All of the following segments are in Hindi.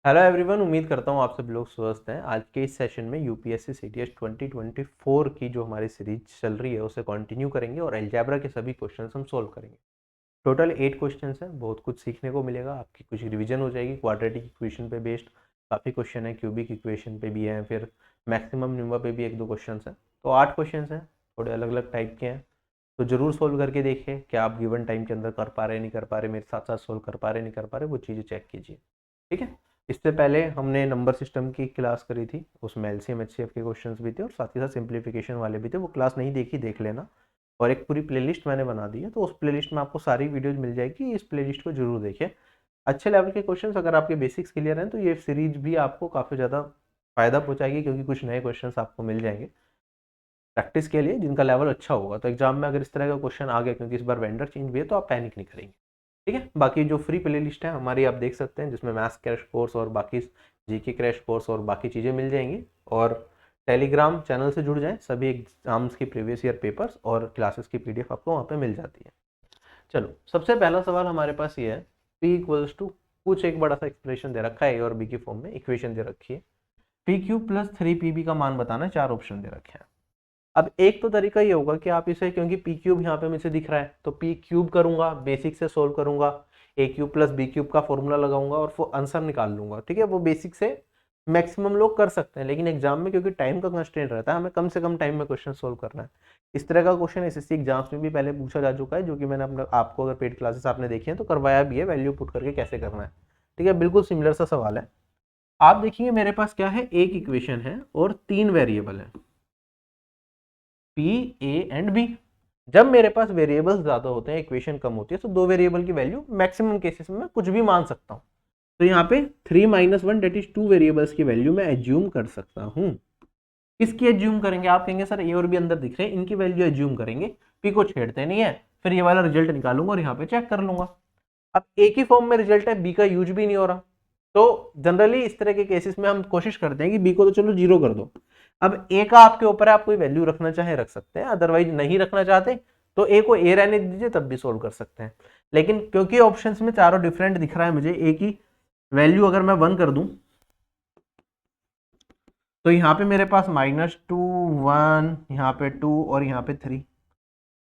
हेलो एवरीवन, उम्मीद करता हूँ आप सब लोग स्वस्थ हैं। आज के इस सेशन में यूपीएससी सीटीएस 2024 की जो हमारी सीरीज चल रही है उसे कंटिन्यू करेंगे और अलजेब्रा के सभी क्वेश्चंस हम सोल्व करेंगे। टोटल 8 क्वेश्चंस हैं, बहुत कुछ सीखने को मिलेगा, आपकी कुछ रिवीजन हो जाएगी। क्वाड्रेटिक इक्वेशन पे बेस्ड काफ़ी क्वेश्चन है, क्यूबिक इक्वेशन पे भी है, फिर मैक्सिमम न्यूमर पे भी 1-2 क्वेश्चन हैं। तो 8 क्वेश्चन हैं, थोड़े अलग अलग टाइप के हैं। तो जरूर सोल्व करके देखिए क्या आप गिवन टाइम के अंदर कर पा रहे नहीं कर पा रहे, मेरे साथ साथ सोल्व कर पा रहे नहीं कर पा रहे, वो चीज़ें चेक कीजिए। ठीक है। इससे पहले हमने नंबर सिस्टम की क्लास करी थी, उसमें एलसीएम एचसीएफ के क्वेश्चंस भी थे और साथ ही साथ सिंप्लीफिकेशन वाले भी थे। वो क्लास नहीं देखी, देख लेना। और एक पूरी प्लेलिस्ट मैंने बना दी है, तो उस प्लेलिस्ट में आपको सारी वीडियोज मिल जाएगी। इस प्लेलिस्ट को जरूर देखिए। अच्छे लेवल के क्वेश्चंस अगर आपके बेसिक्स क्लियर हैं तो ये सीरीज भी आपको काफ़ी ज़्यादा फायदा पहुंचाएगी, क्योंकि कुछ नए क्वेश्चंस आपको मिल जाएंगे प्रैक्टिस के लिए, जिनका लेवल अच्छा होगा। तो एग्जाम में अगर इस तरह का क्वेश्चन आ गया, क्योंकि इस बार वेंडर चेंज भी है, तो आप पैनिक नहीं करेंगे। ठीक है। बाकी जो फ्री प्ले लिस्ट है हमारी आप देख सकते हैं, जिसमें मैथ्स क्रैश कोर्स और बाकी जीके क्रैश कोर्स और बाकी चीज़ें मिल जाएंगी। और टेलीग्राम चैनल से जुड़ जाएं, सभी एग्जाम्स की प्रीवियस ईयर पेपर्स और क्लासेस की पीडीएफ आपको वहाँ पे मिल जाती है। चलो, सबसे पहला सवाल हमारे पास ये है, पी इक्वल्स टू, कुछ एक बड़ा सा एक्सप्रेशन दे रखा है, ए और बी की फॉर्म में इक्वेशन दे रखी है। पी क्यूब प्लस 3 पी का मान बताना है, 4 ऑप्शन दे रखे हैं। अब एक तो तरीका ये होगा कि आप इसे, क्योंकि पी क्यूब यहाँ पे मुझे दिख रहा है, तो पी क्यूब करूंगा, बेसिक से सोल्व करूंगा, ए क्यूब प्लस बी क्यूब का फॉर्मूला लगाऊंगा और वो आंसर निकाल लूंगा। ठीक है, वो बेसिक से मैक्सिमम लोग कर सकते हैं, लेकिन एग्जाम में क्योंकि टाइम का कंस्ट्रेंट रहता है, हमें कम से कम टाइम में क्वेश्चन सोल्व करना है। इस तरह का क्वेश्चन एसएससी एग्जाम्स में भी पहले पूछा जा चुका है, जो कि मैंने अपने आपको, अगर पेड क्लासेस आपने देखी हैं तो करवाया भी है, वैल्यू पुट करके कैसे करना है। ठीक है, बिल्कुल सिमिलर सा सवाल है। आप देखिए मेरे पास क्या है, एक इक्वेशन है और 3 वेरिएबल है, पी ए एंड बी। जब मेरे पास वेरिएबल्स ज्यादा होते हैं, इक्वेशन कम होती है, तो 2 वेरिएबल की वैल्यू मैक्सिमम केसेस में मैं कुछ भी मान सकता हूं। तो यहाँ पे 3 - 1 डेट इज 2 वेरिएबल्स की वैल्यू मैं एज्यूम कर सकता हूँ। किसकी एज्यूम करेंगे? आप कहेंगे सर ए और बी अंदर दिख रहे हैं, इनकी वैल्यू एज्यूम करेंगे, पी को छेड़ते नहीं है, फिर ये वाला रिजल्ट निकालूंगा और यहाँ पे चेक कर लूंगा। अब एक ही फॉर्म में रिजल्ट है, बी का यूज भी नहीं हो रहा, तो जनरली इस तरह के केसेस में हम कोशिश करते हैं कि बी को तो चलो 0 कर दो। अब ए का आपके ऊपर है, आप कोई वैल्यू रखना चाहे रख सकते हैं, अदरवाइज नहीं रखना चाहते तो ए को ए रहने दीजिए, तब भी सोल्व कर सकते हैं। लेकिन क्योंकि ऑप्शंस में चारों डिफरेंट दिख रहा है मुझे, ए की वैल्यू अगर मैं 1 कर दूं तो यहाँ पे मेरे पास -2 1, यहाँ पे 2 और यहाँ पे 3,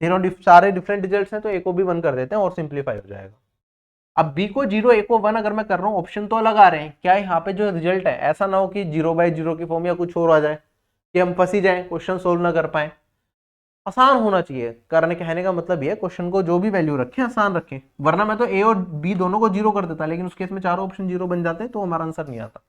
तीनों सारे डिफरेंट रिजल्ट्स हैं, तो ए को भी 1 कर देते हैं और सिंप्लीफाई हो जाएगा। अब बी को 0, ए को 1 अगर मैं कर रहा हूँ, ऑप्शन तो अलग आ रहे हैं, क्या यहाँ पे जो रिजल्ट है ऐसा ना हो कि 0/0 की फॉर्म या कुछ और आ जाए, कि हम फंसी जाए, क्वेश्चन सोल्व ना कर पाए। आसान होना चाहिए, करने कहने का मतलब ये है, क्वेश्चन को जो भी वैल्यू रखें आसान रखें, वरना मैं तो ए और बी दोनों को 0 कर देता, लेकिन उस केस में चारों ऑप्शन 0 बन जाते हैं, तो हमारा आंसर नहीं आता।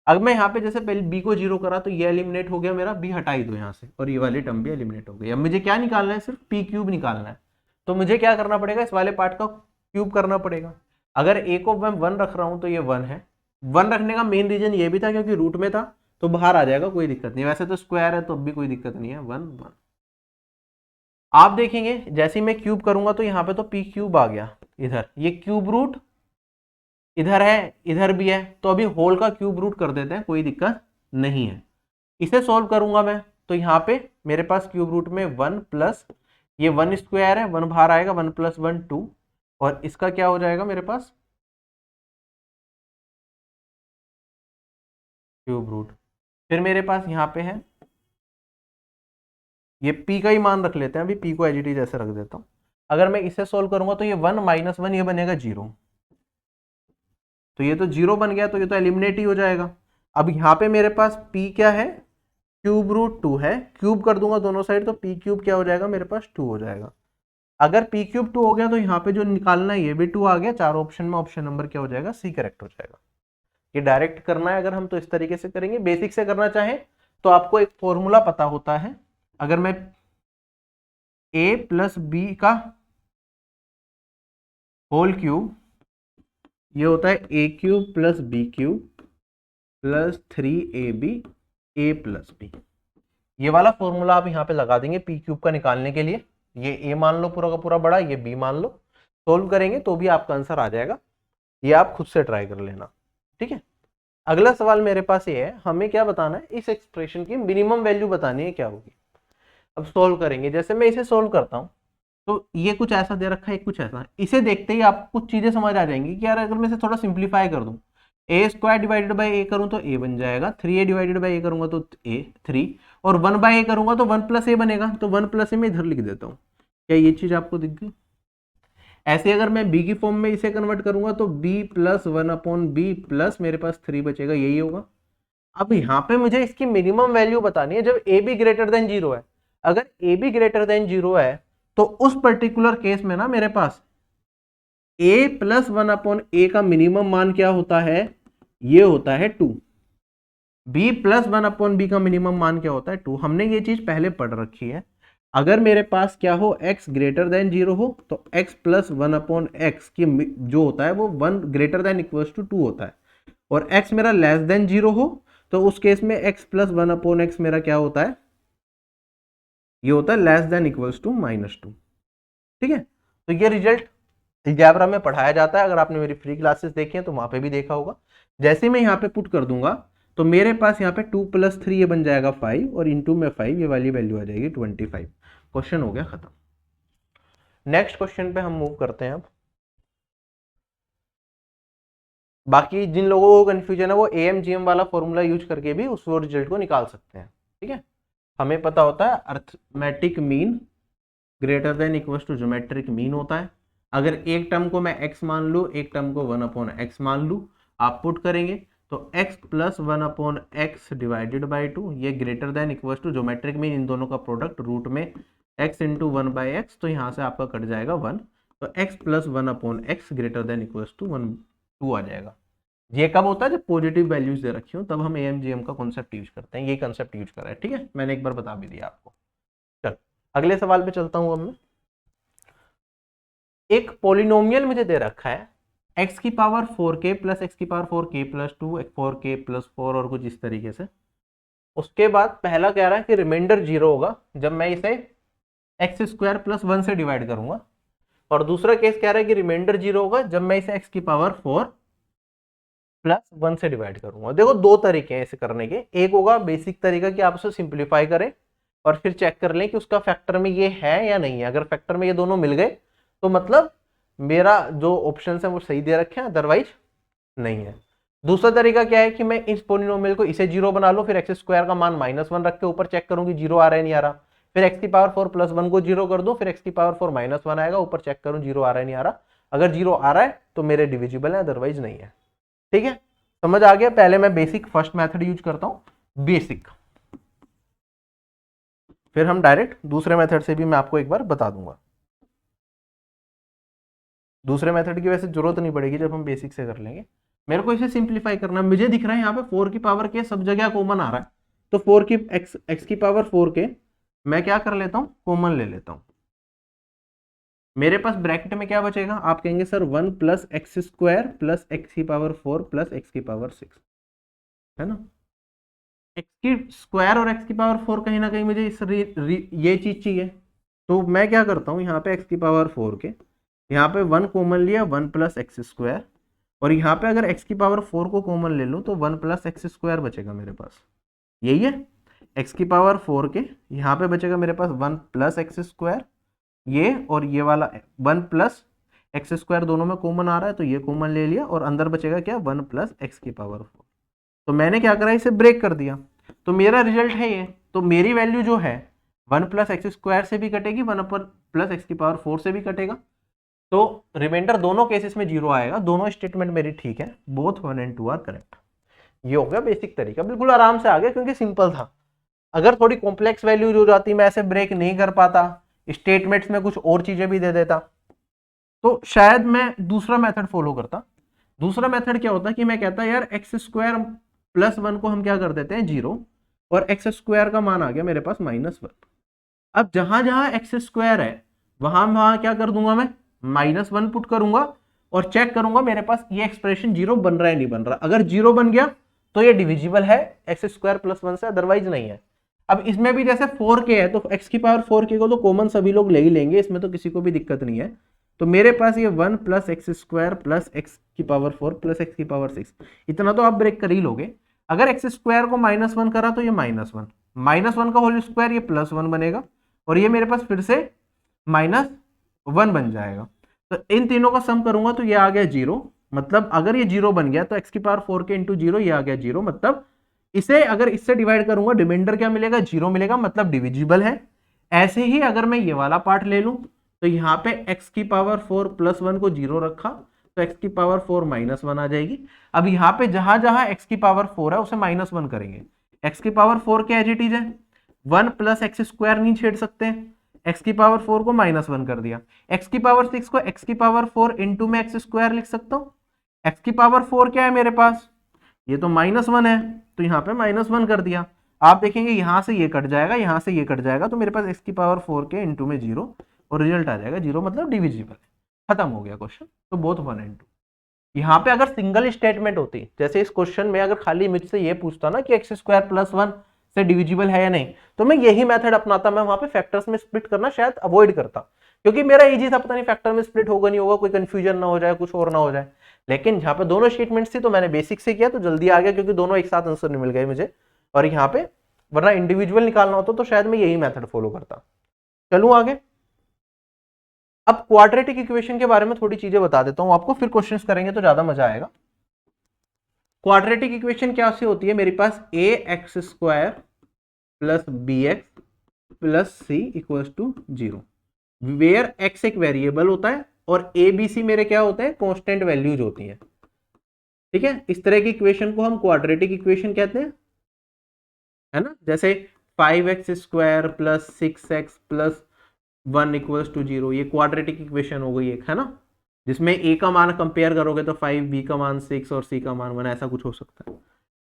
अगर मैं यहाँ पे जैसे पहले बी को 0 करा तो ये एलिमिनेट हो गया मेरा, बी हटा ही दो यहाँ से, और ये वाली टर्म भी एलिमिनेट हो गई। अब मुझे क्या निकालना है? सिर्फ पी क्यूब निकालना है। तो मुझे क्या करना पड़ेगा? इस वाले पार्ट का क्यूब करना पड़ेगा। अगर ए को मैं 1 रख रहा हूं तो ये 1 है। 1 रखने का मेन रीजन ये भी था क्योंकि रूट में था, तो बाहर आ जाएगा, कोई दिक्कत नहीं। वैसे तो स्क्वायर है तो भी कोई दिक्कत नहीं है, 1 1। आप देखेंगे जैसे ही मैं क्यूब करूंगा तो यहाँ पे तो पी क्यूब आ गया, इधर ये क्यूब रूट इधर है, इधर भी है, तो अभी होल का क्यूब रूट कर देते हैं, कोई दिक्कत नहीं है। इसे सॉल्व करूंगा मैं, तो यहाँ पे मेरे पास क्यूब रूट में 1 प्लस ये 1 स्क्वायर है, 1 बाहर आएगा, 1 + 1 2, और इसका क्या हो जाएगा मेरे पास? Cube root. फिर मेरे पास यहाँ पे है, ये p का ही मान रख लेते हैं, अभी p को एज इट इज ऐसे रख देता हूँ। अगर मैं इसे सोल्व करूंगा तो ये 1 - 1 ये बनेगा 0, तो ये तो 0 बन गया, तो ये तो एलिमिनेट ही हो जाएगा। अब यहाँ पे मेरे पास p क्या है? क्यूब रूट 2 है, क्यूब कर दूंगा दोनों साइड, तो p क्यूब क्या हो जाएगा मेरे पास? 2 हो जाएगा। अगर p क्यूब 2 हो गया तो यहाँ पे जो निकालना है ये भी 2 आ गया, चारों ऑप्शन में ऑप्शन नंबर क्या हो जाएगा? सी करेक्ट हो जाएगा। ये डायरेक्ट करना है अगर हम, तो इस तरीके से करेंगे। बेसिक से करना चाहें तो आपको एक फॉर्मूला पता होता है, अगर मैं a + b का होल क्यूब, ये होता है a cube + b cube + 3ab a + b। ये वाला फॉर्मूला आप यहाँ पे लगा देंगे p क्यूब का निकालने के लिए। ये a मान लो पूरा का पूरा बड़ा, ये b मान लो, सोल्व करेंगे तो भी आपका आंसर आ जाएगा। ये आप खुद से ट्राई कर लेना। ठीक है। अगला सवाल मेरे पास ये है, हमें क्या बताना है? इस एक्सप्रेशन की मिनिमम वैल्यू बतानी है, क्या होगी। अब सोल्व करेंगे, जैसे मैं इसे सोल्व करता हूँ तो ये कुछ ऐसा दे रखा है, कुछ ऐसा। इसे देखते ही आपको कुछ चीजें समझ आ जाएंगी कि यार अगर मैं इसे थोड़ा सिंप्लीफाई कर दूं, ए स्क्वायर डिवाइडेड बाई ए करूँ तो ए बन जाएगा, 3a डिवाइडेड बाई ए करूंगा तो ए 3, और 1 बाई ए करूंगा तो 1 प्लस ए बनेगा, तो 1 प्लस ए मैं इधर लिख देता हूँ। क्या ये चीज आपको दिख गई? ऐसे अगर मैं b की फॉर्म में इसे कन्वर्ट करूंगा तो b प्लस 1/b प्लस मेरे पास 3 बचेगा, यही होगा। अब यहाँ पे मुझे इसकी मिनिमम वैल्यू बतानी है जब ए बी ग्रेटर देन 0 है। अगर ए बी ग्रेटर देन 0 है तो उस पर्टिकुलर केस में ना मेरे पास a प्लस 1/a का मिनिमम मान क्या होता है? ये होता है 2। b प्लस 1/b का मिनिमम मान क्या होता है? 2। हमने ये चीज पहले पढ़ रखी है। अगर मेरे पास क्या हो, x ग्रेटर देन 0 हो तो x प्लस 1/x की जो होता है वो 1 ग्रेटर देन इक्वल्स टू 2 होता है, और x मेरा लेस देन 0 हो तो उस केस में x प्लस 1/x मेरा क्या होता है? ये होता है लेस देन इक्वल्स टू -2। ठीक है, तो ये रिजल्ट अलजेब्रा में पढ़ाया जाता है। अगर आपने मेरी फ्री क्लासेस देखी हैं तो वहां पे भी देखा होगा। जैसे मैं यहाँ पे पुट कर दूंगा तो मेरे पास यहाँ पे 2 + 3 ये बन जाएगा 5, और इंटू में 5 ये वाली वैल्यू आ जाएगी 25। क्वेश्चन हो गया खत्म। नेक्स्ट क्वेश्चन पे हम मूव करते हैं। अब बाकी जिन लोगों को कंफ्यूजन है वो AMGM वाला फॉर्मूला यूज करके भी उस रिजल्ट को निकाल सकते हैं। ठीक है, हमें पता होता है arithmetic mean greater than equals to geometric mean होता है। अगर एक टर्म को मैं x मान लूँ, एक टर्म को 1/x मान लूँ, आप पुट करेंगे तो x plus 1/x divided by 2 ये greater than equals to geometric mean, इन दोनों का प्रोडक्ट रूट में x इंटू 1/x, तो यहाँ से आपका कट जाएगा 1, तो x plus 1/x greater than equals to 2 आ जाएगा। ये कब होता है? जब पॉजिटिव वैल्यूज दे रखी हो तब हम AMGM का कॉन्सेप्ट यूज करते हैं। ये कंसेप्ट यूज करा है। ठीक है, मैंने एक बार बता भी दिया आपको। चल अगले सवाल पे चलता हूँ। अब मैं एक पॉलिनोमियल मुझे दे रखा है x की पावर 4k प्लस x की power 4k plus 2 4k plus 4 और कुछ इस तरीके से। उसके बाद पहला कह रहा है कि रिमाइंडर 0 होगा जब मैं इसे x स्क्वायर प्लस 1 से डिवाइड करूंगा, और दूसरा केस कह रहा है कि रिमाइंडर 0 होगा जब मैं इसे x की पावर 4 प्लस 1 से डिवाइड करूंगा। देखो दो तरीके हैं इसे करने के। एक होगा बेसिक तरीका कि आप उसे सिंप्लीफाई करें और फिर चेक कर लें कि उसका फैक्टर में ये है या नहीं है। अगर फैक्टर में ये दोनों मिल गए तो मतलब मेरा जो ऑप्शन है वो सही दे रखे हैं, अदरवाइज नहीं है। दूसरा तरीका क्या है कि मैं इस पोलिनोमियल को इसे 0 बना लो, फिर x स्क्वायर का मान -1 रख के ऊपर चेक करूँ कि 0 आ रहा है नहीं आ रहा, फिर x की पावर 4 प्लस 1 को 0 कर दो, फिर x की पावर 4 -1 आएगा, ऊपर चेक करूँ 0 आ रहा है नहीं आ रहा। अगर 0 आ रहा है तो मेरे डिविजिबल है, अदरवाइज नहीं है। ठीक है, समझ आ गया? पहले मैं बेसिक फर्स्ट मेथड यूज करता हूं, बेसिक, फिर हम डायरेक्ट दूसरे मेथड से भी मैं आपको एक बार बता दूंगा। दूसरे मेथड की वैसे जरूरत नहीं पड़ेगी जब हम बेसिक से कर लेंगे। मेरे को इसे सिंप्लीफाई करना, मुझे दिख रहा है यहाँ पे 4 की पावर के सब जगह कॉमन आ रहा है, तो 4 की x की पावर 4 के मैं क्या कर लेता हूँ, कॉमन ले लेता हूँ। मेरे पास ब्रैकेट में क्या बचेगा? आप कहेंगे sir 1 plus x square plus x की पावर 4 प्लस एक्स की पावर 6, है ना। एक्स की स्क्वायर और एक्स की पावर 4 कहीं ना कहीं मुझे ये चीज चाहिए, तो मैं क्या करता हूँ, यहाँ पे एक्स की पावर 4 के यहाँ पे 1 कॉमन लिया, 1 प्लस एक्स स्क्वायर, और यहाँ पे अगर x की पावर 4 को कॉमन ले लूँ तो 1 प्लस एक्स स्क्वायर बचेगा मेरे पास। यही है, x की पावर 4 के यहाँ पे बचेगा मेरे पास 1 प्लस एक्स स्क्वायर, ये और ये वाला 1 प्लस एक्स स्क्वायर दोनों में कॉमन आ रहा है तो ये कॉमन ले लिया, और अंदर बचेगा क्या, 1 प्लस एक्स की पावर 4। तो मैंने क्या करा, इसे ब्रेक कर दिया, तो मेरा रिजल्ट है ये। तो मेरी वैल्यू जो है 1 प्लस एक्स स्क्वायर से भी कटेगी, 1 प्लस एक्स की पावर 4 से भी कटेगा, तो रिमाइंडर दोनों केसेस में 0 आएगा। दोनों स्टेटमेंट मेरी ठीक है, बोथ 1 and 2 आर करेक्ट। ये हो गया बेसिक तरीका, बिल्कुल आराम से आ गया क्योंकि सिंपल था। अगर थोड़ी कॉम्प्लेक्स वैल्यूज हो जाती, मैं ऐसे ब्रेक नहीं कर पाता, स्टेटमेंट्स में कुछ और चीजें भी दे देता, तो शायद मैं दूसरा मेथड फॉलो करता। दूसरा मेथड क्या होता कि मैं कहता यार एक्स स्क्वायर प्लस 1 को हम क्या कर देते हैं 0, और एक्स स्क्वायर का मान आ गया मेरे पास -1। अब जहां जहां एक्स स्क्वायर है वहां वहां क्या कर दूंगा, मैं -1 पुट करूंगा और चेक करूंगा मेरे पास ये एक्सप्रेशन 0 बन रहा है नहीं बन रहा। अगर 0 बन गया तो ये डिविजिबल है एक्स स्क्वायर प्लस 1 से, अदरवाइज नहीं है। अब इसमें भी जैसे 4k है तो x की पावर 4k को तो कॉमन सभी लोग ले ही लेंगे, इसमें तो किसी को भी दिक्कत नहीं है। तो मेरे पास ये 1 plus x square plus x की पावर 4 प्लस एक्स की पावर 6, इतना तो आप ब्रेक कर ही लोगे। अगर एक्स स्क्वायर को -1 करा तो ये -1 का होल स्क्वायर ये +1 बनेगा, और ये मेरे पास फिर से -1 बन जाएगा। तो इन तीनों का सम करूंगा तो ये आ गया 0, मतलब अगर ये 0 बन गया तो x की पावर 4 के इंटू 0 ये आ गया 0, मतलब इसे अगर इससे डिवाइड करूंगा रिमाइंडर क्या मिलेगा, 0 मिलेगा, मतलब डिविजिबल है। ऐसे ही अगर मैं ये वाला पार्ट ले लूं तो यहाँ पे x की पावर 4 प्लस 1 को 0 रखा तो x की पावर 4 माइनस 1 आ जाएगी। अब यहाँ पे जहां जहां x की पावर 4 है उसे माइनस 1 करेंगे। x की पावर 4 के एज इट इज है, 1 प्लस एक्स स्क्वायर नहीं छेड़ सकते, x की पावर 4 को माइनस 1 कर दिया। x की पावर 6 को x की पावर 4 इंटू में एक्स स्क्वायर लिख सकता हूँ। x की पावर 4 क्या है मेरे पास, ये तो माइनस 1 है, तो यहाँ पे माइनस 1 कर दिया। आप देखेंगे यहां से ये कट जाएगा, यहां से ये कट जाएगा, तो मेरे पास x की पावर 4 के इंटू में 0 और रिजल्ट आ जाएगा 0, मतलब डिविजिबल है। खत्म हो गया क्वेश्चन। तो बोथ 1 and 2। यहाँ पे अगर सिंगल स्टेटमेंट होती, जैसे इस क्वेश्चन में अगर खाली मुझसे ये पूछता ना कि एक्स स्क्वायर प्लस 1 से डिविजिबल है या नहीं, तो मैं यही मेथड अपनाता, मैं वहां पे फैक्टर्स में स्प्लिट करना शायद अवॉइड करता, क्योंकि मेरा इजी था, पता नहीं फैक्टर में स्प्लिट होगा नहीं होगा, कोई कंफ्यूजन ना हो जाए, कुछ और ना हो जाए। लेकिन यहाँ पे दोनों स्टेटमेंट्स थी तो मैंने बेसिक से किया तो जल्दी आ गया, क्योंकि दोनों एक साथ आंसर मिल गए मुझे। और यहाँ पे वरना इंडिविजुअल निकालना होता तो शायद मैं यही मेथड फॉलो करता। चलूं आगे। अब क्वाड्रेटिक इक्वेशन के बारे में थोड़ी चीजें बता देता हूं आपको, फिर क्वेश्चंस करेंगे तो ज्यादा मजा आएगा। क्वाड्रेटिक इक्वेशन क्या से होती है, मेरे पास a x square plus b x plus c equal to 0, where x एक वेरिएबल होता है और ए बी सी मेरे क्या होते हैं, कांस्टेंट वैल्यूज होती हैं। ठीक है, इस तरह की इक्वेशन को हम क्वाड्रेटिक इक्वेशन कहते हैं, है ना। जैसे 5x square plus 6x plus 1 equals to 0, ये क्वाड्रेटिक इक्वेशन हो गई एक, है ना, जिसमें a का मान कंपेयर करोगे तो 5, b का मान 6 और c का मान 1, ऐसा कुछ हो सकता है।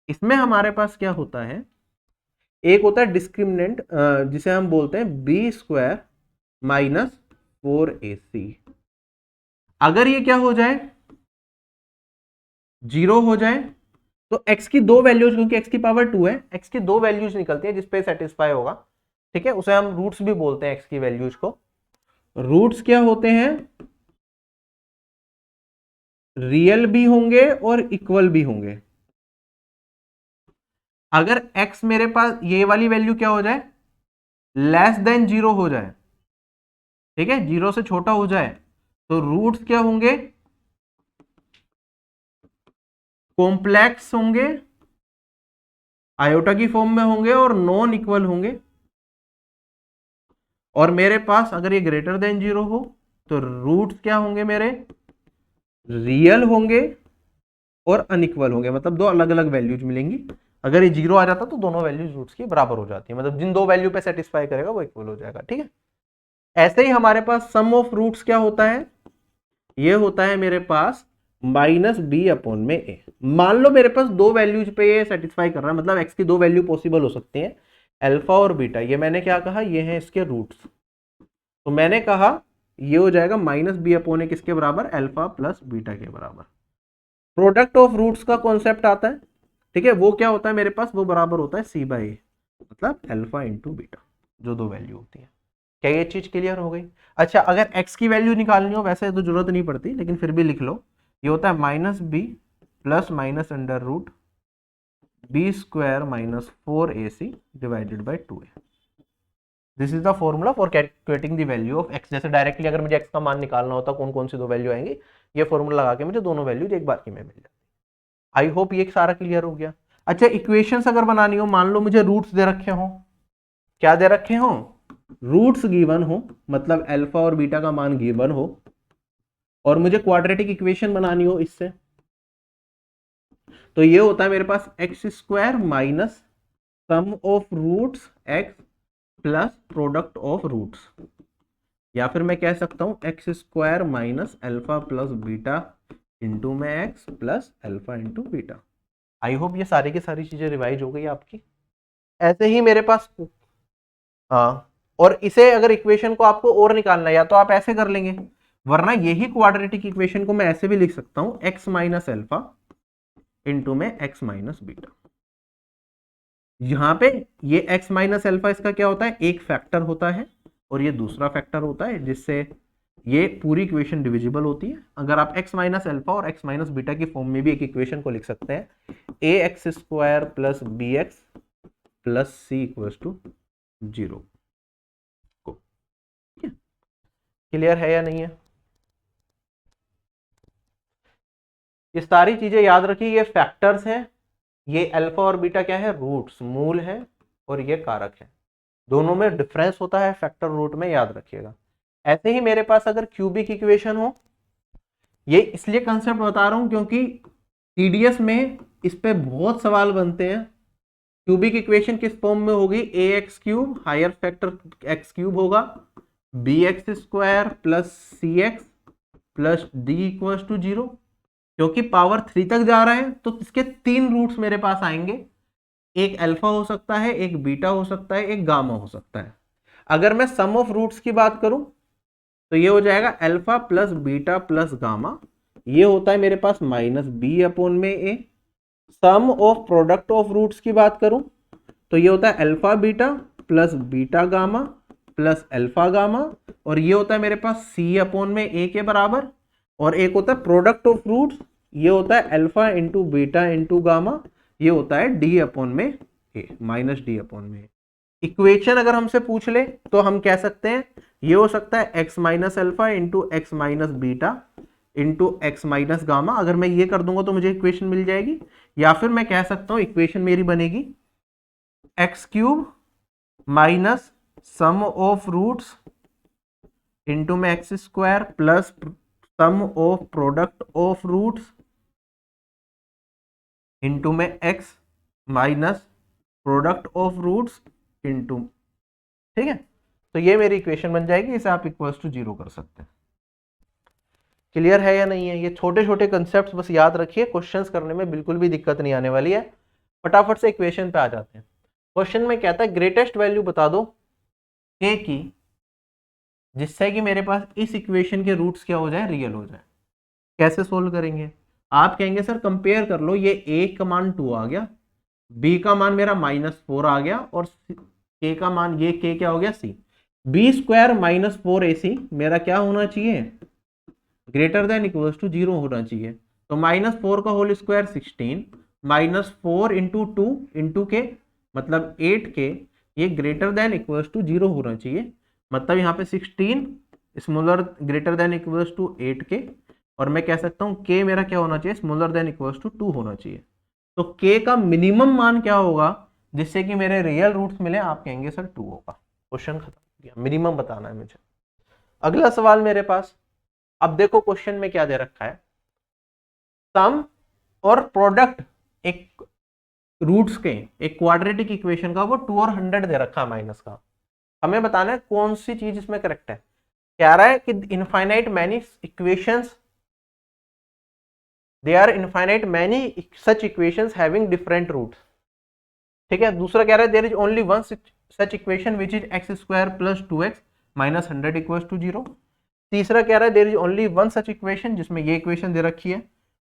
इसमें हमारे पास क्या होता है, एक होता है डिस्क्रिमिनेंट, जिसे हम बोलते हैं बी स्क्वायर माइनस 4ac। अगर ये क्या हो जाए, 0 हो जाए, तो x की दो वैल्यूज, क्योंकि x की पावर 2 है, x की दो वैल्यूज निकलती है जिसपे सेटिस्फाई होगा। ठीक है, उसे हम रूट्स भी बोलते हैं x की वैल्यूज को। रूट्स क्या होते हैं, रियल भी होंगे और इक्वल भी होंगे। अगर x मेरे पास ये वाली वैल्यू क्या हो जाए, लेस देन 0 हो जाए, ठीक है, 0 से छोटा हो जाए, तो रूट्स क्या होंगे, कॉम्प्लेक्स होंगे, आयोटा की फॉर्म में होंगे और नॉन इक्वल होंगे। और मेरे पास अगर ये ग्रेटर देन 0 हो तो रूट्स क्या होंगे मेरे, रियल होंगे और अनइक्वल होंगे, मतलब दो अलग अलग वैल्यूज मिलेंगी। अगर ये 0 आ जाता तो दोनों वैल्यूज रूट्स की बराबर हो जाती है, मतलब जिन दो वैल्यू पे सेटिस्फाई करेगा वो इक्वल हो जाएगा। ठीक है, ऐसे ही हमारे पास सम ऑफ रूट्स क्या होता है, ये होता है मेरे पास माइनस बी अपॉन में ए। मान लो मेरे पास दो वैल्यूज पे ये सेटिस्फाई कर रहा है, मतलब एक्स की दो वैल्यू पॉसिबल हो सकती है, अल्फा और बीटा। ये मैंने क्या कहा, ये है इसके रूट्स, तो मैंने कहा ये हो जाएगा माइनस बी अपॉन ए किसके बराबर, अल्फा प्लस बीटा के बराबर। प्रोडक्ट ऑफ रूट्स का कॉन्सेप्ट आता है, ठीक है, वो क्या होता है मेरे पास, वो बराबर होता है सी बाई ए, मतलब अल्फा इंटू बीटा, जो दो वैल्यू होती है। क्या ये चीज क्लियर हो गई। अच्छा, अगर x की वैल्यू निकालनी हो, वैसे तो जरूरत नहीं पड़ती लेकिन फिर भी लिख लो, ये होता है minus b plus minus under root b square minus 4ac divided by 2a। This is the formula for calculating the value of x। जैसे डायरेक्टली अगर मुझे x का मान निकालना होता, कौन कौन सी दो वैल्यू आएंगी, ये फॉर्मूला लगा के मुझे दोनों वैल्यूज एक बार की में मिल जाती। आई होप ये सारा क्लियर हो गया। अच्छा, इक्वेशंस अगर बनानी हो, मान लो मुझे रूट्स दे रखे हो, क्या दे रखे हो, रूट्स गिवन हो, मतलब अल्फा और बीटा का मान गिवन हो, और मुझे क्वाड्रेटिक इक्वेशन बनानी हो इससे, तो ये होता है मेरे पास x square minus sum of roots x plus product of roots, या फिर मैं कह सकता हूं x square minus alpha plus beta into में x plus alpha into beta. I hope ये सारी की सारी चीजें रिवाइज हो गई आपकी। ऐसे ही मेरे पास, हाँ, और इसे अगर इक्वेशन को आपको और निकालना है, या तो आप ऐसे कर लेंगे, वरना यही क्वाड्रेटिक इक्वेशन को मैं ऐसे भी लिख सकता हूं, एक्स माइनस अल्फा इंटू में एक्स माइनस बीटा। यहां पे ये x माइनस अल्फा इसका क्या होता है, एक फैक्टर होता है और ये दूसरा फैक्टर होता है, जिससे ये पूरी इक्वेशन डिविजिबल होती है। अगर आप x माइनस अल्फा और x माइनस बीटा की फॉर्म में भी एक इक्वेशन को लिख सकते हैं, a x square plus b x plus c equals to 0 को। क्लियर है या नहीं है। ये सारी चीजें याद रखिए, ये फैक्टर्स हैं, ये अल्फा और बीटा क्या है, रूट्स, मूल है, और ये कारक है। दोनों में डिफरेंस होता है फैक्टर रूट में, याद रखिएगा। ऐसे ही मेरे पास अगर क्यूबिक इक्वेशन हो, ये इसलिए कंसेप्ट बता रहा हूं क्योंकि टीडीएस में इस पे बहुत सवाल बनते हैं। क्यूबिक इक्वेशन किस फॉर्म में होगी, a x cube, higher factor x cube होगा, b x square plus c x plus d equal to 0। क्योंकि पावर 3 तक जा रहा है तो इसके 3 रूट्स मेरे पास आएंगे, एक अल्फा हो सकता है, एक बीटा हो सकता है, एक गामा हो सकता है। अगर मैं सम ऑफ रूट्स की बात करूं तो ये हो जाएगा alpha plus beta plus gamma, ये होता है मेरे पास माइनस बी अपॉन में ए। Sum of product of roots की बात करूं तो ये होता है alpha beta plus beta gamma plus alpha gamma, और ये होता है मेरे पास सी अपॉन में ए के बराबर। और एक होता है प्रोडक्ट ऑफ रूट्स, ये होता है alpha into beta into gamma, ये होता है डी अपॉन में ए, माइनस डी अपॉन में। इक्वेशन अगर हमसे पूछ ले तो हम कह सकते हैं ये हो सकता है x minus alpha into x minus beta into x minus gamma. अगर मैं ये कर दूंगा तो मुझे इक्वेशन मिल जाएगी। या फिर मैं कह सकता हूं इक्वेशन मेरी बनेगी x cube minus sum of roots into में x square plus sum of product of roots into में x minus product of roots into, ठीक है। तो ये मेरी इक्वेशन बन जाएगी, इसे आप इक्वल्स टू 0 कर सकते हैं। क्लियर है या नहीं है? ये छोटे छोटे कंसेप्ट्स बस याद रखिए, क्वेश्चंस करने में बिल्कुल भी दिक्कत नहीं आने वाली है। फटाफट से इक्वेशन पे आ जाते हैं। क्वेश्चन में कहता है ग्रेटेस्ट वैल्यू बता दो k की जिससे कि मेरे पास इस इक्वेशन के रूट्स क्या हो जाए, रियल हो जाए। कैसे सोल्व करेंगे? आप कहेंगे सर कंपेयर कर लो, ये a का मान 2 आ गया, b का मान मेरा -4 आ गया, और k का मान ये k क्या हो गया, c। b square minus 4ac मेरा क्या होना चाहिए, ग्रेटर देन इक्वल्स टू 0 होना चाहिए। तो -4 का होल स्क्वायर 16, -4 इंटू 2 इंटू के मतलब 8k, ये ग्रेटर देन इक्वल्स टू 0 होना चाहिए। मतलब यहाँ पे 16 smaller greater than equals to 8k, और मैं कह सकता हूँ k मेरा क्या होना चाहिए, स्मॉलर देन इक्वल्स टू 2 होना चाहिए। तो k का मिनिमम मान क्या होगा जिससे कि मेरे रियल रूट्स मिले? आप कहेंगे सर 2 होगा। क्वेश्चन खत्म हो गया, मिनिमम बताना है मुझे। अगला सवाल मेरे पास, अब देखो क्वेश्चन में क्या दे रखा है, सम और प्रोडक्ट एक रूट्स के एक क्वाड्रेटिक इक्वेशन का, वो 2 और 100 दे रखा है माइनस का। हमें बताना है कौन सी चीज इसमें करेक्ट है। कह रहा है कि infinite many equations, they are infinite many such equations having different roots, ठीक है। दूसरा कह रहा है there is only one such equation which is x square plus 2x minus 100 equals to 0। तीसरा कह रहा है there is only one such equation, जिसमें ये इक्वेशन दे रखी है।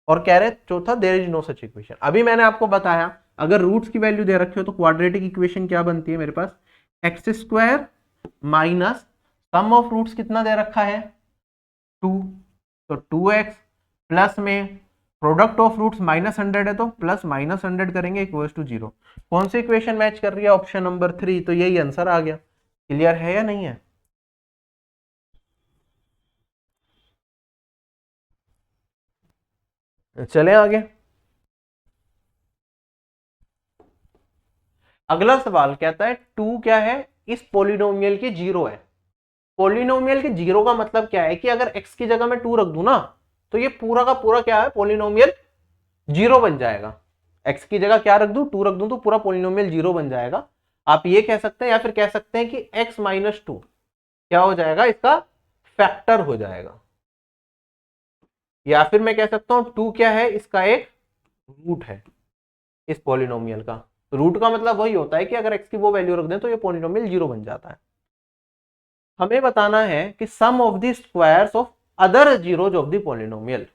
और कह रहे हैं चौथा there is no such equation. अभी मैंने आपको बताया अगर रूट्स की वैल्यू दे रखी हो तो क्वाड्रेटिक इक्वेशन क्या बनती है मेरे पास, x square minus sum of roots कितना दे रखा है 2, तो 2x प्लस में प्रोडक्ट ऑफ रूट्स -100 है तो प्लस -100 करेंगे इक्वल्स टू 0। कौन सी इक्वेशन मैच कर रही है? Option number 3। तो यही आंसर आ गया। क्लियर है या नहीं है? चलें आगे। अगला सवाल कहता है 2 क्या है, इस पॉलिनोमियल की 0 है। पॉलिनोमियल के 0 का मतलब क्या है कि अगर x की जगह मैं 2 रख दूं ना तो ये पूरा का पूरा क्या है, पॉलिनोमियल 0 बन जाएगा। x की जगह क्या रख दूं, 2 रख दूं तो पूरा पॉलिनोमियल 0 बन जाएगा। आप ये कह सकते हैं, या फिर कह सकते हैं कि x माइनस 2 क्या हो जाएगा, इसका फैक्टर हो जाएगा। या फिर मैं कह सकता हूं 2 क्या है, इसका एक रूट है इस पॉलिनोमियल का। रूट का मतलब वही होता है कि अगर x की वो वैल्यू रख दें तो ये पॉलिनोमियल 0 बन जाता है। हमें बताना है कि sum of the squares of other zeros of the polynomial,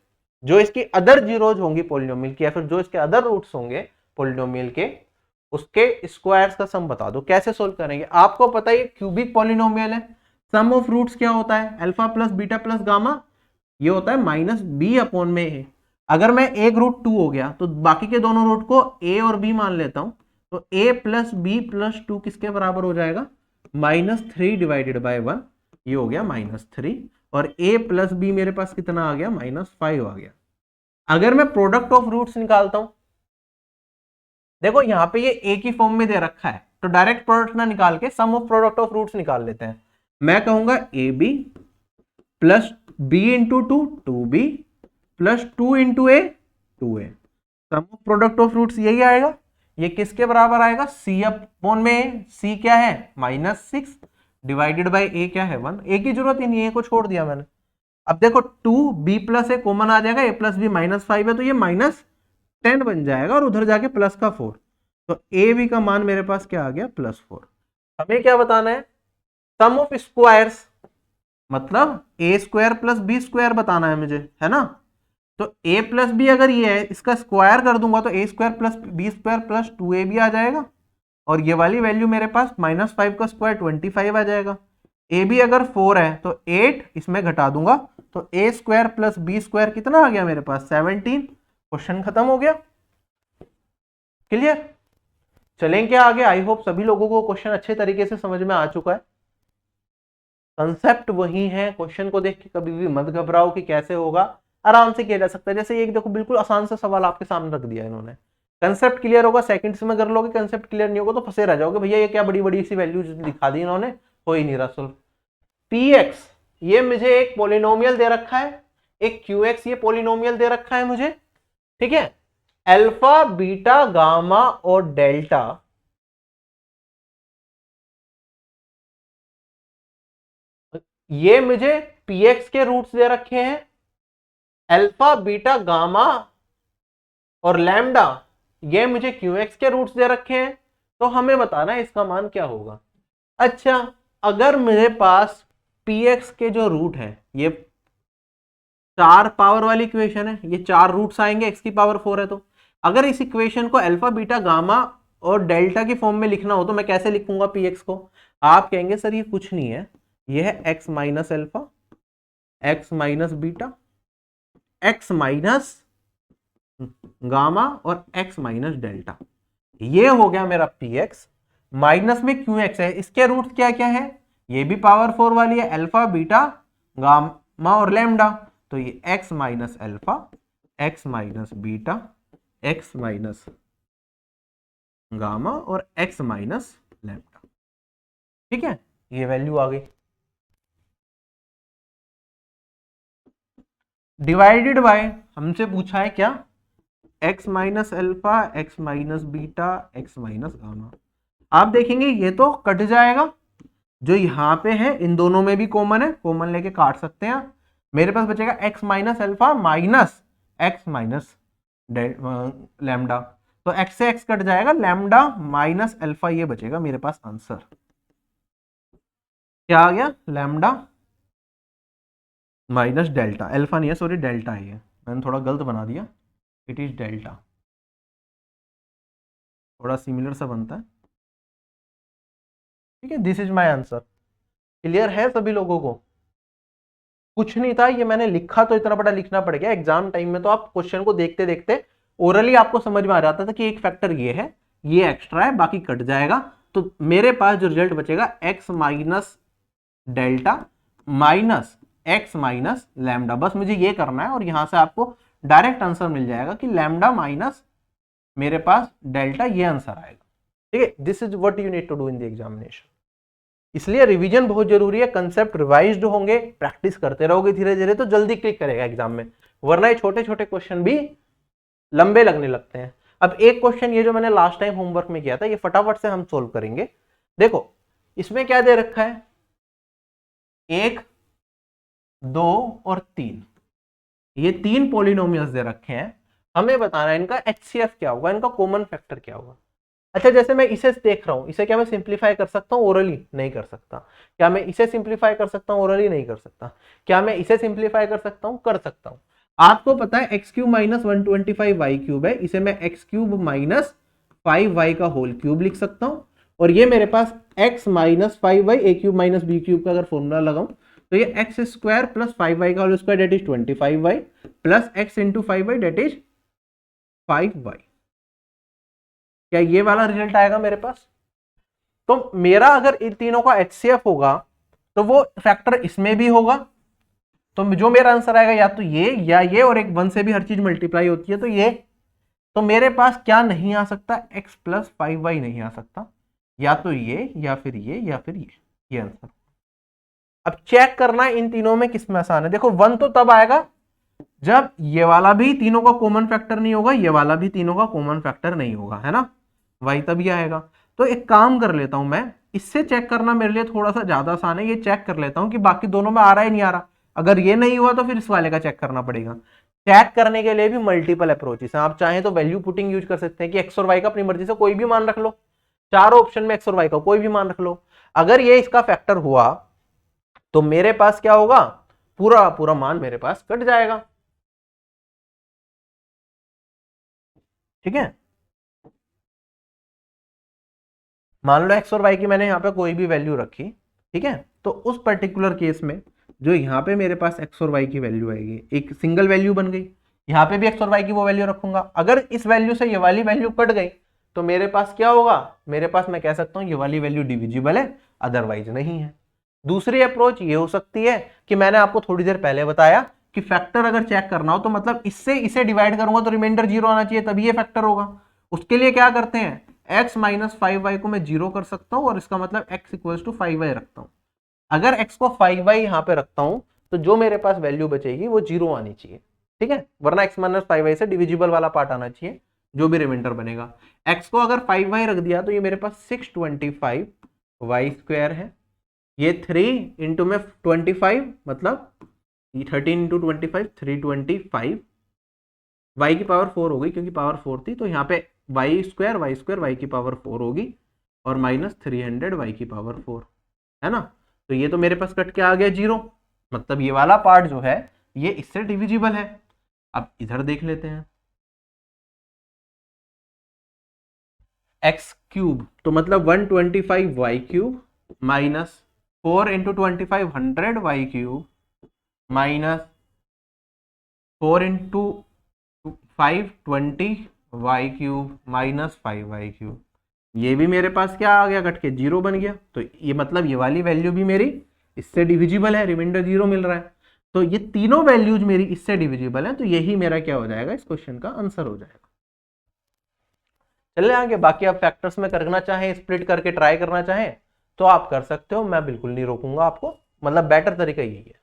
जो इसकी अदर जीरोज होंगी पॉलिनोमियल की, या फिर जो इसके अदर रूट्स होंगे पॉलिनोमियल के, उसके स्क्वायर्स का सम बता दो। कैसे सोल्व करेंगे? आपको पता है क्यूबिक पॉलिनोमियल है, सम ऑफ रूट्स क्या होता है, alpha plus beta plus gamma, ये होता है माइनस बी अपॉन में ए। अगर मैं एक रूट 2 हो गया तो बाकी के दोनों रूट को a और b मान लेता हूं, तो a प्लस बी प्लस 2 किसके बराबर हो जाएगा, -3 डिवाइडेड बाय 1, ये हो गया -3। और a प्लस बी मेरे पास कितना आ गया, -5 आ गया। अगर मैं प्रोडक्ट ऑफ रूट्स निकालता हूं, देखो यहां पे ये ए की फॉर्म में दे रखा है, तो डायरेक्ट प्रोडक्ट ना निकाल के sum of product of roots निकाल लेते हैं। मैं कहूंगा a b plus b into two, two b plus two into a, two a. Sum of product of roots यही आएगा। ये किसके बराबर आएगा, सी अपॉन में सी क्या है -6 डिवाइडेड बाई ए क्या है 1। ए की जरूरत ही नहीं है, को छोड़ दिया मैंने। अब देखो 2b प्लस ए कॉमन आ जाएगा, ए प्लस बी -5 है तो ये -10 बन जाएगा और उधर जाके प्लस का 4, तो ए बी का मान मेरे पास क्या आ गया +4। हमें क्या बताना है, सम ऑफ स्क्वायर्स, मतलब ए स्क्वायर प्लस बी स्क्वायर बताना है मुझे, है ना। तो a प्लस बी अगर ये है, इसका स्क्वायर कर दूंगा तो a square plus b square plus 2ab आ जाएगा, और ये वाली वैल्यू मेरे पास -5 का स्क्वायर 25 आ जाएगा। ए बी अगर 4 है तो 8 इसमें घटा दूंगा तो a square plus b square कितना आ गया मेरे पास 17। क्वेश्चन खत्म हो गया, क्लियर। चलें क्या आगे, आई होप सभी लोगों को क्वेश्चन अच्छे तरीके से समझ में आ चुका है। कंसेप्ट वही है, क्वेश्चन को देख के कभी भी मत घबराओ कि कैसे होगा, आराम से किया जा सकता है। जैसे एक देखो बिल्कुल आसान सा सवाल आपके सामने रख दिया इन्होंने, कंसेप्ट क्लियर होगा सेकंड्स में कर लोगे, कंसेप्ट क्लियर नहीं होगा तो फंसे रह जाओगे, भैया ये क्या बड़ी बड़ी सी वैल्यूज दिखा दी इन्होंने, हो ही नहीं रहा सोल्व। px ये मुझे एक पोलिनोमियल दे रखा है, एक qx ये पोलिनोमियल दे रखा है मुझे, ठीक है। अल्फा बीटा गामा और डेल्टा ये मुझे px के रूट्स दे रखे हैं, अल्फा बीटा गामा और लैम्डा ये मुझे qx के रूट्स दे रखे हैं, तो हमें बताना है इसका मान क्या होगा। अच्छा, अगर मेरे पास px के जो रूट है, ये 4 पावर वाली इक्वेशन है, ये 4 रूट्स आएंगे, x की पावर 4 है, तो अगर इस इक्वेशन को अल्फा बीटा गामा और डेल्टा की फॉर्म में लिखना हो तो मैं कैसे लिखूंगा px को। आप कहेंगे सर ये कुछ नहीं है, ये है x minus alpha, x minus beta, x minus gamma और x माइनस डेल्टा, ये हो गया मेरा px। माइनस में qx है, इसके रूट्स क्या क्या है, ये भी पावर 4 वाली है, अल्फा बीटा गामा और लैम्डा, तो ये x minus alpha, x minus beta, x minus gamma और x माइनस लैम्डा, ठीक है, ये वैल्यू आ गई। डिवाइडेड बाय हमसे पूछा है क्या, x minus alpha, x minus beta, x minus gamma. आप देखेंगे ये तो कट जाएगा, जो यहां पे है इन दोनों में भी कॉमन है, कॉमन लेके काट सकते हैं। मेरे पास बचेगा x minus alpha minus x minus lambda, तो x से x कट जाएगा, लैम्डा माइनस अल्फा ये बचेगा मेरे पास आंसर। क्या आ गया, लैम्डा माइनस डेल्टा, अल्फा नहीं है सॉरी डेल्टा है, ये मैंने थोड़ा गलत बना दिया, इट इज डेल्टा, थोड़ा सिमिलर सा बनता है, ठीक है। This is my answer. Clear है सभी लोगों को, कुछ नहीं था, ये मैंने लिखा तो इतना बड़ा लिखना पड़ गया, एग्जाम टाइम में तो आप क्वेश्चन को देखते देखते ओरली आपको समझ में आ जाता था कि एक फैक्टर ये है, ये एक्स्ट्रा है, बाकी कट जाएगा, तो मेरे पास जो रिजल्ट बचेगा x minus delta minus x minus lambda, बस मुझे ये करना है और यहां से आपको डायरेक्ट आंसर मिल जाएगा कि लैम्डा माइनस मेरे पास डेल्टा, ये आंसर आएगा, ठीक है। This is what you need to do in the examination. इसलिए रिवीजन बहुत जरूरी है, कंसेप्ट रिवाइज्ड होंगे, प्रैक्टिस करते रहोगे धीरे धीरे तो जल्दी क्लिक करेगा एग्जाम में, वरना ये छोटे छोटे क्वेश्चन भी लंबे लगने लगते हैं। अब एक क्वेश्चन ये जो मैंने लास्ट टाइम होमवर्क में किया था, ये फटाफट से हम सोल्व करेंगे। देखो इसमें क्या दे रखा है, 1 2 और 3, ये 3 पॉलिनोमियल्स दे रखे हैं, हमें बताना है इनका HCF क्या होगा, इनका कॉमन फैक्टर क्या होगा। अच्छा, जैसे मैं इसे देख रहा हूं, इसे क्या मैं सिंप्लीफाई कर सकता हूं ओरली, नहीं कर सकता। क्या मैं इसे सिंप्लीफाई कर सकता हूं ओरली, नहीं कर सकता। क्या मैं इसे सिंप्लीफाई कर सकता हूं, कर सकता हूं। आपको पता है x cube minus 125y cube है, इसे मैं x क्यूब माइनस 5y का होल क्यूब लिख सकता हूं, और ये मेरे पास x minus 5y a cube minus b cube का अगर फॉर्मूला लगाऊं तो ये x स्क्वायर प्लस 5y का whole square that is 25y plus x into 5y that is 5y। क्या ये वाला रिजल्ट आएगा मेरे पास। तो मेरा अगर इन तीनों का HCF होगा तो वो फैक्टर इसमें भी होगा, तो जो मेरा आंसर आएगा या तो ये या ये, और एक 1 से भी हर चीज मल्टीप्लाई होती है तो ये। तो मेरे पास क्या नहीं आ सकता, x प्लस 5y नहीं आ सकता, या तो ये या फिर ये या फिर ये आंसर। अब चेक करना इन तीनों में किस में आसान है। देखो 1 तो तब आएगा जब ये वाला भी तीनों का कॉमन फैक्टर नहीं होगा, ये वाला भी तीनों का कॉमन फैक्टर नहीं होगा, है ना, y तभी आएगा। तो एक काम कर लेता हूं मैं, इससे चेक करना मेरे लिए थोड़ा सा ज्यादा आसान है, ये चेक कर लेता हूं कि बाकी दोनों में आ रहा है नहीं आ रहा। अगर ये नहीं हुआ तो फिर इस वाले का चेक करना पड़ेगा। चेक करने के लिए भी मल्टीपल अप्रोचेस हैं। आप चाहें तो वैल्यू पुटिंग यूज कर सकते हैं कि एक्स और वाई का अपनी मर्जी से कोई भी मान रख लो, चारों ऑप्शन में एक्स और वाई का कोई भी मान रख लो। अगर ये इसका फैक्टर हुआ तो मेरे पास क्या होगा, पूरा पूरा मान मेरे पास कट जाएगा। ठीक है, मान लो एक्स और वाई की मैंने यहाँ पे कोई भी वैल्यू रखी, ठीक है, तो उस पर्टिकुलर केस में जो यहाँ पे मेरे पास एक्स और वाई की वैल्यू आएगी, एक सिंगल वैल्यू बन गई, यहाँ पे भी एक्स और वाई की वो वैल्यू रखूंगा। अगर इस वैल्यू से ये वाली वैल्यू कट गई तो मेरे पास क्या होगा, मेरे पास मैं कह सकता हूँ ये वाली वैल्यू डिविजिबल है, अदरवाइज नहीं है। दूसरी अप्रोच ये हो सकती है कि मैंने आपको थोड़ी देर पहले बताया कि फैक्टर अगर चेक करना हो तो मतलब इससे इसे डिवाइड करूंगा तो रिमाइंडर 0 आना चाहिए, तभी ये फैक्टर होगा। उसके लिए क्या करते हैं, x माइनस 5y को मैं 0 कर सकता हूं और इसका मतलब x इक्वल टू 5y रखता हूं। अगर x को 5y यहां पे रखता हूं तो जो मेरे पास वैल्यू बचेगी वो 0 आनी चाहिए, ठीक है, वरना x माइनस 5y से डिविजिबल वाला पार्ट आना चाहिए, जो भी रिमाइंडर बनेगा। x को अगर 5y रख दिया तो ये मेरे पास 625y स्क्वायर है, ये 3 इंटू में 25 मतलब 13 इंटू 25 325, y की पावर 4 हो गई क्योंकि पावर 4 थी, तो यहाँ पे y स्क्वायर y की पावर 4 होगी और माइनस 300 y की पावर 4, है ना। तो ये तो मेरे पास कट के आ गया 0, मतलब ये वाला पार्ट जो है ये इससे डिविजिबल है। अब इधर देख लेते हैं, x क्यूब तो मतलब 125y cube minus 4 into 25 100y cube minus 4 into 520y cube minus 5y cube. ये भी मेरे पास क्या आ गया, कट के 0 बन गया। तो ये मतलब ये वाली वैल्यू भी मेरी इससे डिविजिबल है, रिमाइंडर 0 मिल रहा है। तो ये तीनों वैल्यूज मेरी इससे डिविजिबल है, तो यही मेरा क्या हो जाएगा, इस क्वेश्चन का आंसर हो जाएगा। चलिए आगे, बाकी आप फैक्टर्स में करना चाहें, स्प्लिट करके ट्राई करना चाहें तो आप कर सकते हो, मैं बिल्कुल नहीं रोकूंगा आपको, मतलब बेटर तरीका यही है।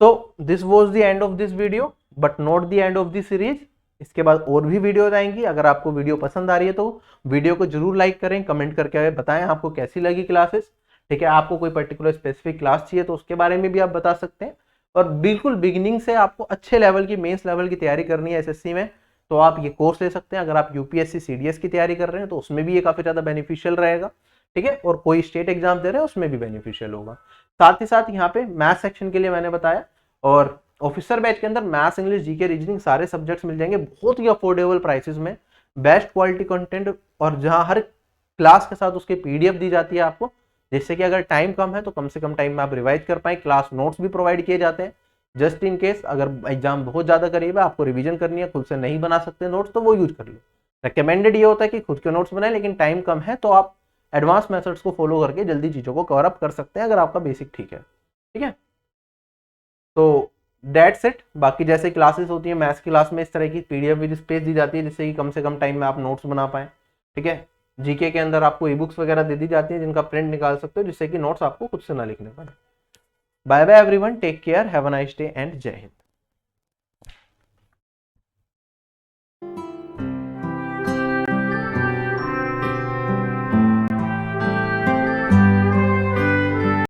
तो this was the end of this video but not the end of the series. इसके बाद और भी वीडियोज आएंगी। अगर आपको वीडियो पसंद आ रही है तो वीडियो को जरूर लाइक करें, कमेंट करके बताएं आपको कैसी लगी क्लासेस, ठीक है। आपको कोई पर्टिकुलर स्पेसिफिक क्लास चाहिए तो उसके बारे में भी आप बता सकते हैं। और बिल्कुल बिगिनिंग से आपको अच्छे लेवल की, मेंस लेवल की तैयारी करनी है एसएससी में, तो आप ये कोर्स ले सकते हैं। अगर आप यूपीएससी सीडीएस की तैयारी कर रहे हैं तो उसमें भी ये काफी ज्यादा बेनिफिशियल रहेगा, ठीक है। और कोई स्टेट एग्जाम दे रहे हैं उसमें भी बेनिफिशियल होगा। साथ ही साथ यहाँ पे मैथ्स सेक्शन के लिए मैंने बताया, और ऑफिसर बैच के अंदर मैथ्स, इंग्लिश, जीके, रीजनिंग सारे सब्जेक्ट्स मिल जाएंगे बहुत ही अफोर्डेबल प्राइसेस में, बेस्ट क्वालिटी कंटेंट, और जहां हर क्लास के साथ उसके पीडीएफ दी जाती है आपको, जिससे कि अगर टाइम कम है तो कम से कम टाइम में आप रिवाइज कर पाए। क्लास नोट्स भी प्रोवाइड किए जाते हैं, जस्ट इन केस अगर एग्जाम बहुत ज्यादा करीब है, आपको रिवीजन करनी है, खुद से नहीं बना सकते नोट्स, तो वो यूज कर लो। रिकमेंडेड ये होता है कि खुद के नोट्स बनाए, लेकिन टाइम कम है तो आप एडवांस मेथड्स को फॉलो करके जल्दी चीजों को कवर अप कर सकते हैं अगर आपका बेसिक ठीक है, ठीक है। तो दैट्स इट। बाकी जैसे क्लासेस होती है मैथ्स क्लास में, इस तरह की पीडीएफ विद स्पेस दी जाती है जिससे कि कम से कम टाइम में आप नोट्स बना पाए, ठीक है। जीके के अंदर आपको ई बुक्स वगैरह दे दी जाती है जिनका प्रिंट निकाल सकते हो, जिससे कि नोट्स आपको खुद से ना लिखने पड़े। Bye bye everyone, take care, have a nice day and जय हिंद।